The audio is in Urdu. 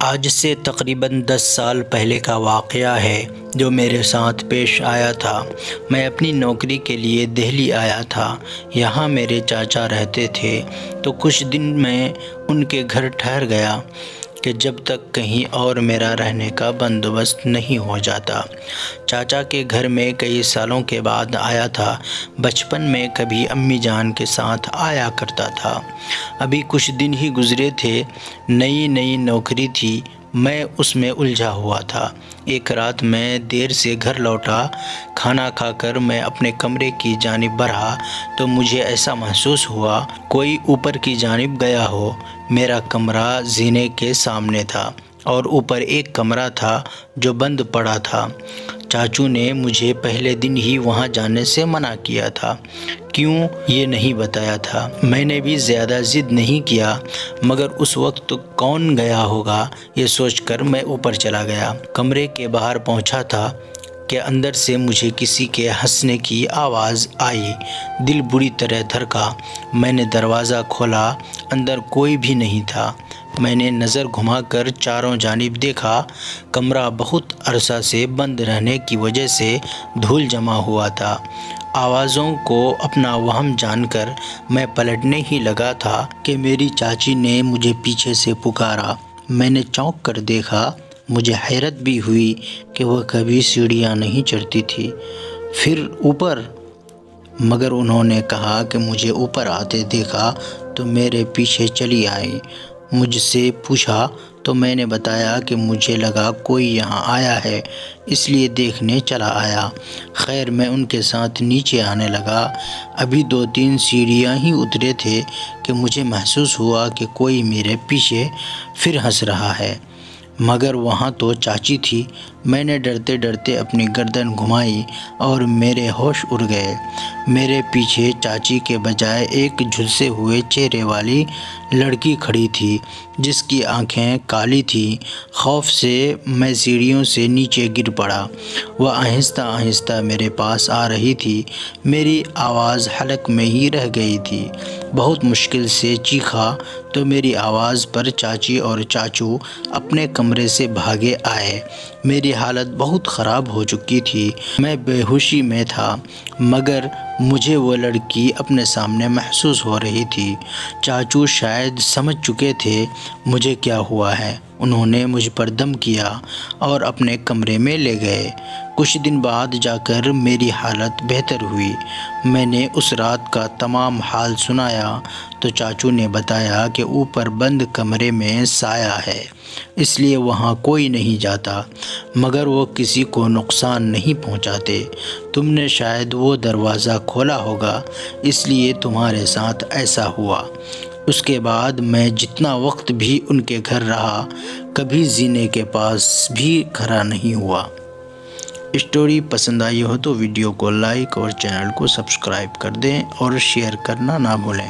آج سے تقریباً 10 سال پہلے کا واقعہ ہے جو میرے ساتھ پیش آیا تھا۔ میں اپنی نوکری کے لیے دہلی آیا تھا۔ یہاں میرے چاچا رہتے تھے، تو کچھ دن میں ان کے گھر ٹھہر گیا کہ جب تک کہیں اور میرا رہنے کا بندوبست نہیں ہو جاتا۔ چاچا کے گھر میں کئی سالوں کے بعد آیا تھا۔ بچپن میں کبھی امی جان کے ساتھ آیا کرتا تھا۔ ابھی کچھ دن ہی گزرے تھے، نئی نوکری تھی، میں اس میں الجھا ہوا تھا۔ ایک رات میں دیر سے گھر لوٹا، کھانا کھا کر میں اپنے کمرے کی جانب بڑھا تو مجھے ایسا محسوس ہوا کوئی اوپر کی جانب گیا ہو۔ میرا کمرہ زینے کے سامنے تھا اور اوپر ایک کمرہ تھا جو بند پڑا تھا۔ چاچو نے مجھے پہلے دن ہی وہاں جانے سے منع کیا تھا۔ کیوں یہ نہیں بتایا تھا۔ میں نے بھی زیادہ ضد نہیں کیا، مگر اس وقت کون گیا ہوگا یہ سوچ کر میں اوپر چلا گیا۔ کمرے کے باہر پہنچا تھا کہ اندر سے مجھے کسی کے ہنسنے کی آواز آئی۔ دل بری طرح دھڑکا۔ میں نے دروازہ کھولا، اندر کوئی بھی نہیں تھا۔ میں نے نظر گھما کر چاروں جانب دیکھا۔ کمرہ بہت عرصہ سے بند رہنے کی وجہ سے دھول جمع ہوا تھا۔ آوازوں کو اپنا وہم جان کر میں پلٹنے ہی لگا تھا کہ میری چاچی نے مجھے پیچھے سے پکارا۔ میں نے چونک کر دیکھا۔ مجھے حیرت بھی ہوئی کہ وہ کبھی سیڑھیاں نہیں چڑھتی تھی۔ پھر اوپر، مگر انہوں نے کہا کہ مجھے اوپر آتے دیکھا تو میرے پیچھے چلی آئی۔ مجھ سے پوچھا تو میں نے بتایا کہ مجھے لگا کوئی یہاں آیا ہے، اس لیے دیکھنے چلا آیا۔ خیر میں ان کے ساتھ نیچے آنے لگا۔ ابھی 2-3 سیڑھیاں ہی اترے تھے کہ مجھے محسوس ہوا کہ کوئی میرے پیچھے پھر ہنس رہا ہے، مگر وہاں تو چاچی تھی۔ میں نے ڈرتے ڈرتے اپنی گردن گھمائی اور میرے ہوش اڑ گئے۔ میرے پیچھے چاچی کے بجائے ایک جھلسے ہوئے چہرے والی لڑکی کھڑی تھی جس کی آنکھیں کالی تھیں۔ خوف سے میں سیڑھیوں سے نیچے گر پڑا۔ وہ آہستہ آہستہ میرے پاس آ رہی تھی۔ میری آواز حلق میں ہی رہ گئی تھی۔ بہت مشکل سے چیخا تو میری آواز پر چاچی اور چاچو اپنے کمرے سے بھاگے آئے۔ میری حالت بہت خراب ہو چکی تھی۔ میں بے ہوشی میں تھا، مگر مجھے وہ لڑکی اپنے سامنے محسوس ہو رہی تھی۔ چاچو شاید سمجھ چکے تھے مجھے کیا ہوا ہے۔ انہوں نے مجھ پر دم کیا اور اپنے کمرے میں لے گئے۔ کچھ دن بعد جا کر میری حالت بہتر ہوئی۔ میں نے اس رات کا تمام حال سنایا تو چاچو نے بتایا کہ اوپر بند کمرے میں سایہ ہے، اس لیے وہاں کوئی نہیں جاتا، مگر وہ کسی کو نقصان نہیں پہنچاتے۔ تم نے شاید وہ دروازہ کھولا ہوگا، اس لیے تمہارے ساتھ ایسا ہوا۔ اس کے بعد میں جتنا وقت بھی ان کے گھر رہا، کبھی زینے کے پاس بھی کھڑا نہیں ہوا۔ اسٹوری پسند آئی ہو تو ویڈیو کو لائک اور چینل کو سبسکرائب کر دیں اور شیئر کرنا نہ بھولیں۔